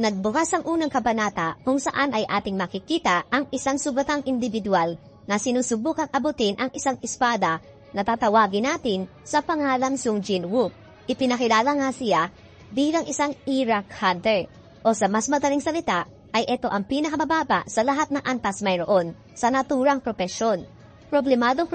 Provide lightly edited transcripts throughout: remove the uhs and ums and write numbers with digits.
Nagbukas ang unang kabanata kung saan ay ating makikita ang isang sugatang individual na sinusubukang abutin ang isang espada na tatawagin natin sa pangalang Sung Jin-woo. Ipinakilala nga siya bilang isang Iraq hunter o sa mas madaling salita ay ito ang pinakamababa sa lahat ng antas mayroon sa naturang propesyon. Problemado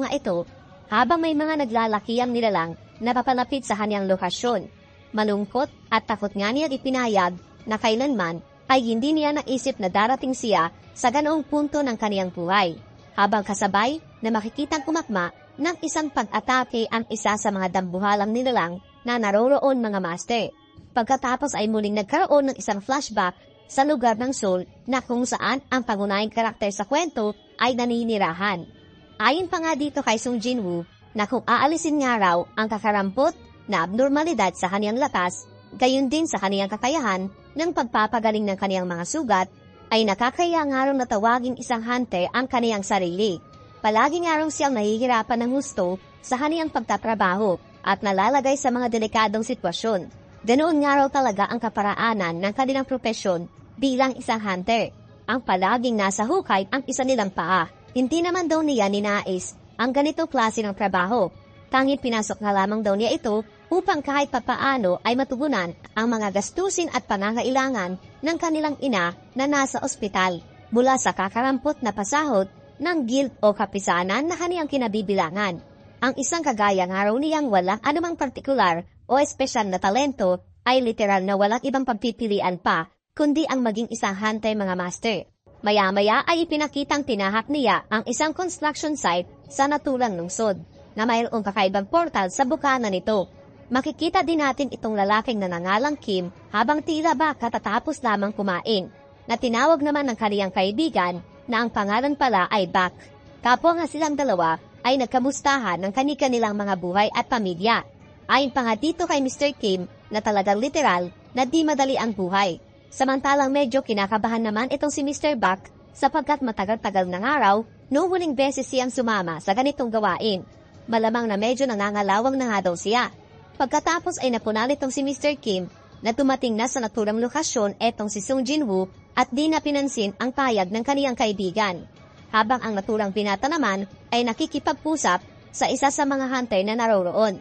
nga ito habang may mga naglalakiang nilalang na papalapit sa kanyang lokasyon. Malungkot at takot nga niya ipinayag na kailanman ay hindi niya naisip na darating siya sa ganoong punto ng kaniyang buhay. Habang kasabay na makikitang umakma ng isang pag-atake ang isa sa mga dambuhalang nilalang na naroroon mga master. Pagkatapos ay muling nagkaroon ng isang flashback sa lugar ng Seoul na kung saan ang pangunahing karakter sa kwento ay naninirahan. Ayon pa nga dito kay Sung Jin-woo na kung aalisin nga raw ang kakarampot na abnormalidad sa kaniyang lakas, gayon din sa kaniyang kakayahan ng pagpapagaling ng kaniyang mga sugat, ay nakakaya nga raw na tawaging isang hunter ang kaniyang sarili. Palagi nga raw siyang nahihirapan ng gusto sa kaniyang pagtatrabaho at nalalagay sa mga delikadong sitwasyon. Ganoon nga raw talaga ang kaparaanan ng kanilang propesyon bilang isang hunter. Ang palaging nasa hukay ang isa nilang paa. Hindi naman daw niya ninais ang ganitong klase ng trabaho. Tanging pinasok na lamang daw niya ito upang kahit papaano ay matugunan ang mga gastusin at pangangailangan ng kanilang ina na nasa ospital mula sa kakarampot na pasahod ng guild o kapisanan na kaniyang kinabibilangan. Ang isang kagaya nga raw niyang walang anumang partikular o espesyal na talento ay literal na walang ibang pagpipilian pa kundi ang maging isang hunter mga master. Maya-maya ay ipinakitang tinahak niya ang isang construction site sa naturang lungsod na mayroong kakaibang portal sa bukana nito. Makikita din natin itong lalaking nangangalang Kim habang tila ba katatapos lamang kumain, na tinawag naman ng kaniyang kaibigan na ang pangalan pala ay Bak. Kapwa nga silang dalawa ay nagkamustahan ng kani-kanilang mga buhay at pamilya. Ayon pa nga dito kay Mr. Kim na talagang literal na di madali ang buhay. Samantalang medyo kinakabahan naman itong si Mr. Bak sapagkat matagal-tagal ng araw noong huling beses siyang sumama sa ganitong gawain. Malamang na medyo nangangalawang na nga daw siya. Pagkatapos ay napunan itong si Mr. Kim na tumating na sa naturang lokasyon etong si Sung Jin-woo at di na pinansin ang payag ng kaniyang kaibigan. Habang ang naturang binata naman ay nakikipagpusap sa isa sa mga hunter na naroroon.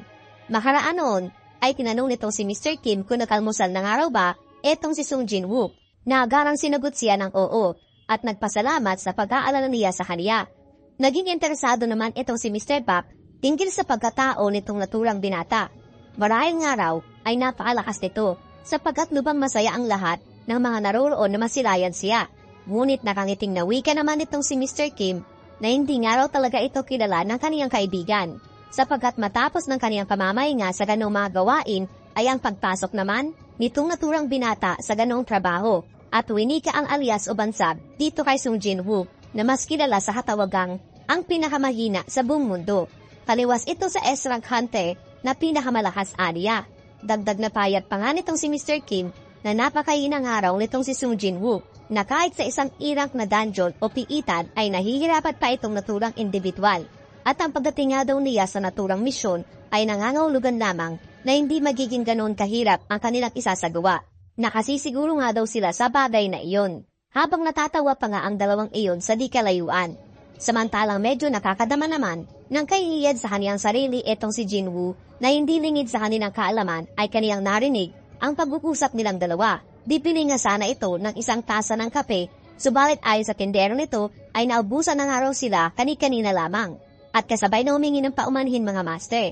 Makaraan noon ay tinanong nitong si Mr. Kim kung nakalmusal na nga raw ba etong si Sung Jin-woo. Nagarang sinagot siya ng oo at nagpasalamat sa pag-aalala niya sa kaniya. Naging interesado naman itong si Mr. Bak tingkil sa pagkatao nitong naturang binata. Marahil nga raw ay napakalakas nito sapagkat lubang masaya ang lahat ng mga naroroon na masilayan siya. Ngunit nakangiting na wika naman itong si Mr. Kim na hindi nga raw talaga ito kilala ng kaniyang kaibigan sapagkat matapos ng kaniyang pamamahinga sa ganong mga gawain ay ang pagpasok naman nitong naturang binata sa ganong trabaho at winika ang alias o bansab dito kay Sung Jin-woo na mas kilala sa katawagang ang pinakamahina sa buong mundo. Kaliwas ito sa S-rank hunter na pinakamalakas area. Dagdag na payat pa nga nitong si Mr. Kim na napakainang araw nitong si Sung Jin-woo na kahit sa isang irang na dungeon o piitan ay nahihirapan pa itong naturang individual. At ang pagdating nga daw niya sa naturang misyon ay nangangahulugan lamang na hindi magiging ganoon kahirap ang kanilang isasagawa. Nakasisiguro nga daw sila sa bagay na iyon, habang natatawa pa nga ang dalawang iyon sa di kalayuan. Samantalang medyo nakakadama naman ng kahihiyad sa kaniyang sarili etong si Jin-woo na hindi lingid sa kanilang kaalaman ay kaniyang narinig ang pag-uusap nilang dalawa. Bibili nga sana ito ng isang tasa ng kape, subalit ayon sa tindero nito ay naubusan ng araw sila kani-kanina lamang. At kasabay na humingi ng paumanhin mga master.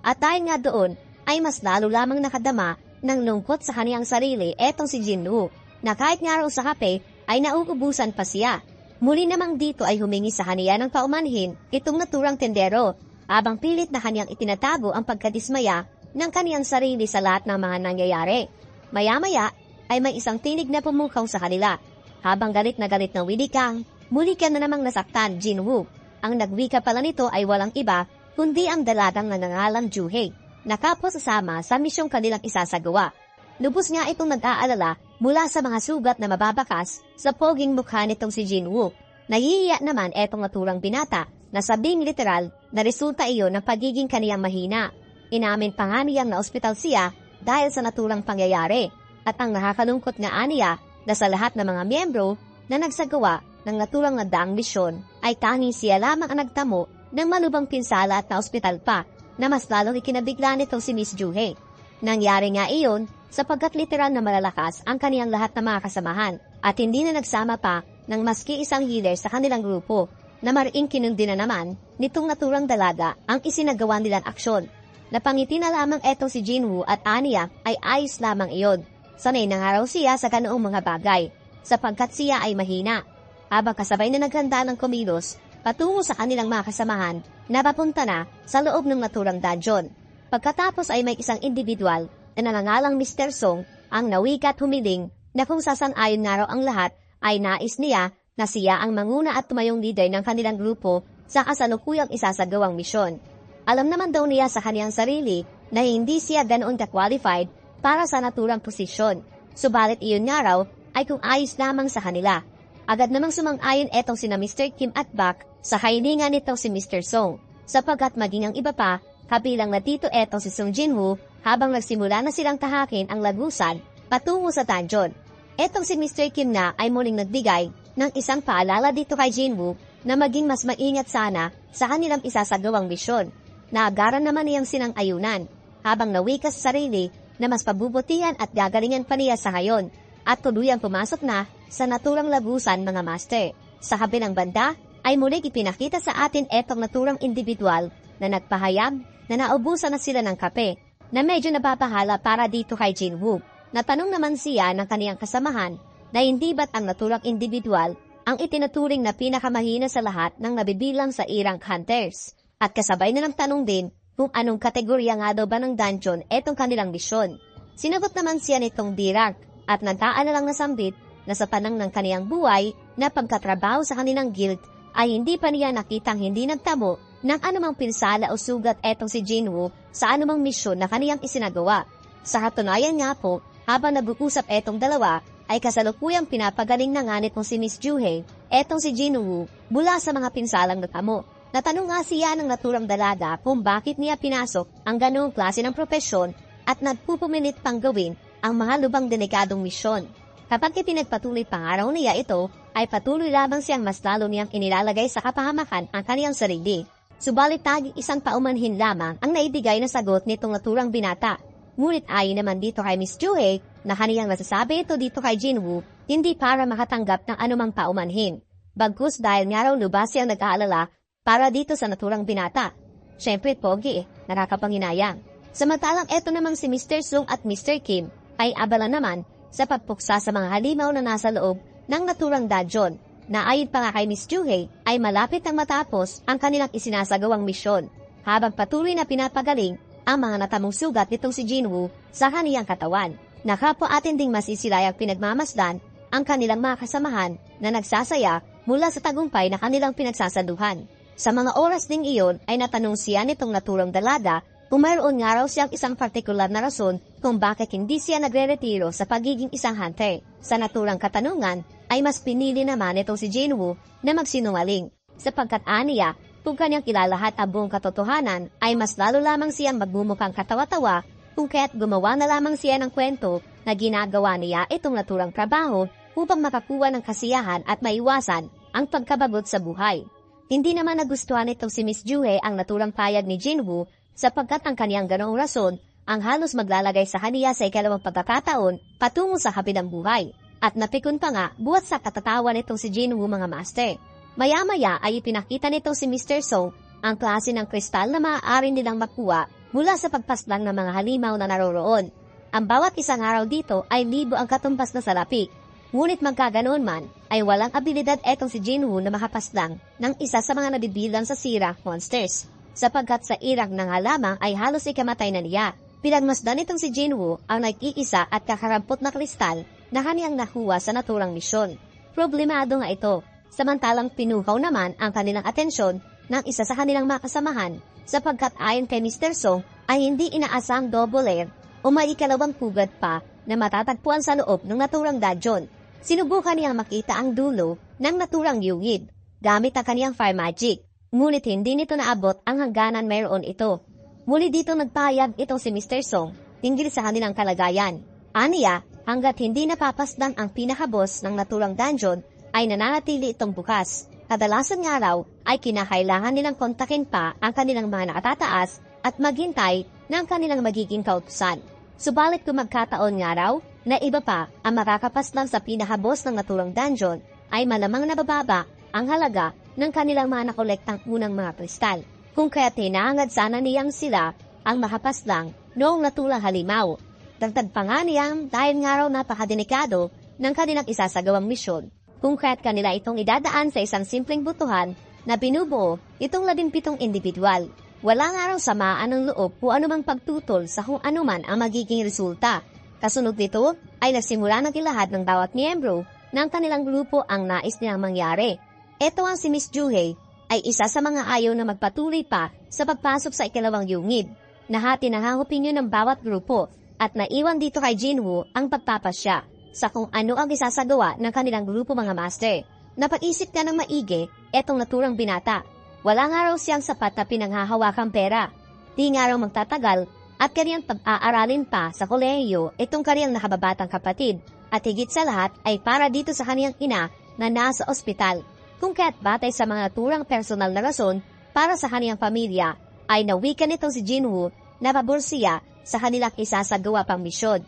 At dahil nga doon ay mas lalo lamang nakadama ng lungkot sa kaniyang sarili etong si Jin-woo na kahit nga raw sa kape ay nauubusan pa siya. Muli namang dito ay humingi sa kaniya ng paumanhin itong naturang tendero habang pilit na kaniyang itinatago ang pagkadismaya ng kaniyang sarili sa lahat ng mga nangyayari. Maya-maya ay may isang tinig na pumukaw sa kanila. Habang galit na winikang, muli ka na namang nasaktan, Jin-woo. Ang nagwika pala nito ay walang iba kundi ang dalagang nangangalang Ju-hye na kapwa sasama sa misyong kanilang isasagawa. Lubos nga itong nag-aalala mula sa mga sugat na mababakas sa poging mukha nitong si Jin-woo. Nahihiya naman etong naturang binata na sabing literal na resulta iyon ng pagiging kaniyang mahina. Inamin pa nga niyang na ospital siya dahil sa naturang pangyayari. At ang nakakalungkot nga aniya na sa lahat ng mga miyembro na nagsagawa ng naturang na daang misyon ay tanging siya lamang ang nagtamo ng malubang pinsala at na ospital pa na mas lalong ikinabigla nitong si Miss Juhei. Nangyari nga iyon sapagkat literal na malalakas ang kaniyang lahat ng mga kasamahan at hindi na nagsama pa ng maski isang healer sa kanilang grupo na mariing kinundi na naman nitong naturang dalaga ang isinagawa nilang aksyon. Napangiti na lamang etong si Jinwoo at Anya ay ayos lamang iyon. Sanay na nga raw siya sa ganoong mga bagay sapagkat siya ay mahina. Habang kasabay na naghanda ng kumilos patungo sa kanilang mga kasamahan na papunta na sa loob ng naturang dungeon. Pagkatapos ay may isang individual na nangangalang Mr. Song ang nawikat humiling na kung sasang-ayon nga raw ang lahat ay nais niya na siya ang manguna at tumayong leader ng kanilang grupo sa kasalukuyang isasagawang misyon. Alam naman daw niya sa kaniyang sarili na hindi siya ganoon ka-qualified para sa naturang posisyon. Subalit iyon nga raw ay kung ayos lamang sa kanila. Agad namang sumang-ayon etong sina Mr. Kim at Bak sa kahilingan nitong si Mr. Song, sapagkat maging ang iba pa, kabilang na dito etong si Sung Jinwoo habang nagsimula na silang tahakin ang lagusan patungo sa dungeon. Etong si Mr. Kim na ay muling nagbigay ng isang paalala dito kay Jinwoo na maging mas maingat sana sa kanilang isasagawang misyon. Naagaran naman niyang sinang-ayunan habang nawikas sa sarili na mas pabubutihan at gagalingan pa niya sa ngayon at tuluyang pumasok na sa naturang lagusan mga master. Sa kabilang banda ay muling ipinakita sa atin etong naturang individual na nagpahayag na naubusan na sila ng kape na medyo napapahala para dito kay Jinwoo. Natanong naman siya ng kaniyang kasamahan na hindi ba't ang naturang individual ang itinuturing na pinakamahina sa lahat ng nabibilang sa irang hunters. At kasabay na ng tanong din kung anong kategorya nga daw ba ng dungeon etong kanilang misyon. Sinagot naman siya nitong D-rank at nagtaan na lang nasambit na sa panang ng kaniyang buhay na pagkatrabaho sa kanilang guild ay hindi pa niya nakitang hindi nagtamo ng anumang pinsala o sugat etong si Jinwoo sa anumang misyon na kaniyang isinagawa. Sa katunayan nga po, habang nag-uusap etong dalawa, ay kasalukuyang pinapagaling na nga nitong si Miss Juhei, etong si Jinwoo, mula sa mga pinsalang natamo. Natanong nga siya ng naturang dalaga kung bakit niya pinasok ang ganoong klase ng propesyon at nagpupumilit pang gawin ang mga lubang delikadong misyon. Kapag ipinagpatuloy pangaraw niya ito, ay patuloy lamang siyang mas lalo niyang inilalagay sa kapahamakan ang kaniyang sarili. Subalit taging isang paumanhin lamang ang naibigay na sagot nitong naturang binata. Ngunit ayon naman dito kay Miss Juhei na kaniyang nasasabi ito dito kay Jinwoo, hindi para makatanggap ng anumang paumanhin. Bagkus dahil nga raw lubas siyang nag-aalala para dito sa naturang binata. Siyempre pogi, nakakapanginayang. Samantalang eto namang si Mr. Sung at Mr. Kim ay abala naman sa pagpuksa sa mga halimaw na nasa loob ng naturang dungeon na ayon pa nga kay Miss Juhei ay malapit ang matapos ang kanilang isinasagawang misyon habang patuloy na pinapagaling ang mga natamong sugat nitong si Jinwoo sa kaniyang katawan. Nakapwa atin ding masisilayang pinagmamasdan ang kanilang mga kasamahan na nagsasaya mula sa tagumpay na kanilang pinagsasaluhan. Sa mga oras ding iyon ay natanong siya nitong naturang dalaga kung mayroon nga raw siyang isang partikular na rason kung bakit hindi siya nagre-retiro sa pagiging isang hunter. Sa naturang katanungan ay mas pinili naman itong si Jinwoo na magsinungaling sapagkat aniya kung kanyang kilalahat ang buong katotohanan ay mas lalo lamang siyang magmumukhang katawa-tawa kung kaya't gumawa na lamang siya ng kwento na ginagawa niya itong naturang trabaho upang makakuha ng kasiyahan at maiwasan ang pagkabagot sa buhay. Hindi naman nagustuhan itong si Miss Juhei ang naturang payag ni Jinwoo sapagkat ang kaniyang ganoong rason ang halos maglalagay sa kaniya sa ikalawang pagkakataon patungo sa kabilang buhay. At napikon pa nga buwat sa katatawa nitong si Jinwoo mga master. Maya-maya ay ipinakita nito si Mr. Song ang klase ng kristal na maaari nilang makuha mula sa pagpaslang ng mga halimaw na naroroon. Ang bawat isang araw dito ay libo ang katumbas na salapi. Ngunit magkaganoon man ay walang abilidad etong si Jinwoo na makapaslang ng isa sa mga nabibilang sa sira monsters. Sapagkat sa irang ng halamang ay halos ikamatay na niya. Pinagmasdan itong si Jinwoo ang nag-iisa at kakarampot na kristal na kaniyang nakuha sa naturang misyon. Problemado nga ito. Samantalang pinukaw naman ang kanilang atensyon ng isa sa kanilang mga kasamahan sapagkat ayon kay Mr. Song ay hindi inaasang double lair o may ikalawang pugad pa na matatagpuan sa loob ng naturang dungeon. Sinubukan niyang makita ang dulo ng naturang yungid gamit ang kaniyang fire magic, ngunit hindi nito naabot ang hangganan mayroon ito. Muli dito nagpahayag itong si Mr. Song tingil sa kanilang kalagayan. Aniya, Hanggat hindi napapasdan ang pinaka-boss ng naturang dungeon, ay nananatili itong bukas. Kadalasan nga raw ay kinakailangan nilang kontakin pa ang kanilang mga nakatataas at maghintay ng kanilang magiging kautusan. Subalit kung magkataon nga raw na iba pa ang makakapaslang sa pinaka-boss ng naturang dungeon, ay malamang nabababa ang halaga ng kanilang mga nakolektang unang mga kristal. Kung kaya tinahangad sana niyang sila ang makapaslang noong natulang halimaw. Dagdag pa nga niyang dahil nga raw napakadelikado ng kanilang isasagawang misyon. Kung kaya't kanila itong idadaan sa isang simpleng butuhan na binubuo itong 17 individual. Wala nga raw samaan ng loob kung anumang pagtutol sa kung anuman ang magiging resulta. Kasunod nito ay nagsimula ng ilahad ng bawat miyembro ng kanilang grupo ang nais nilang mangyari. Ito ang si Miss Juhei ay isa sa mga ayaw na magpatuloy pa sa pagpasok sa ikalawang yungib. Nahati na ang opinyon ng bawat grupo at naiwan dito kay Jinwoo ang pagpapasya sa kung ano ang isasagawa ng kanilang grupo mga master. Napag-isip ka ng maigi etong naturang binata. Wala nga raw siyang sapat na pinanghahawakang pera. Di nga raw magtatagal at kaniyang pag-aaralin pa sa kolehiyo itong kaniyang nakababatang kapatid at higit sa lahat ay para dito sa kaniyang ina na nasa ospital. Kung kaya't batay sa mga naturang personal na rason para sa kaniyang pamilya, ay nawikan nitong si Jinwoo na pabor siya sa kanilang isasagawa pang misyon.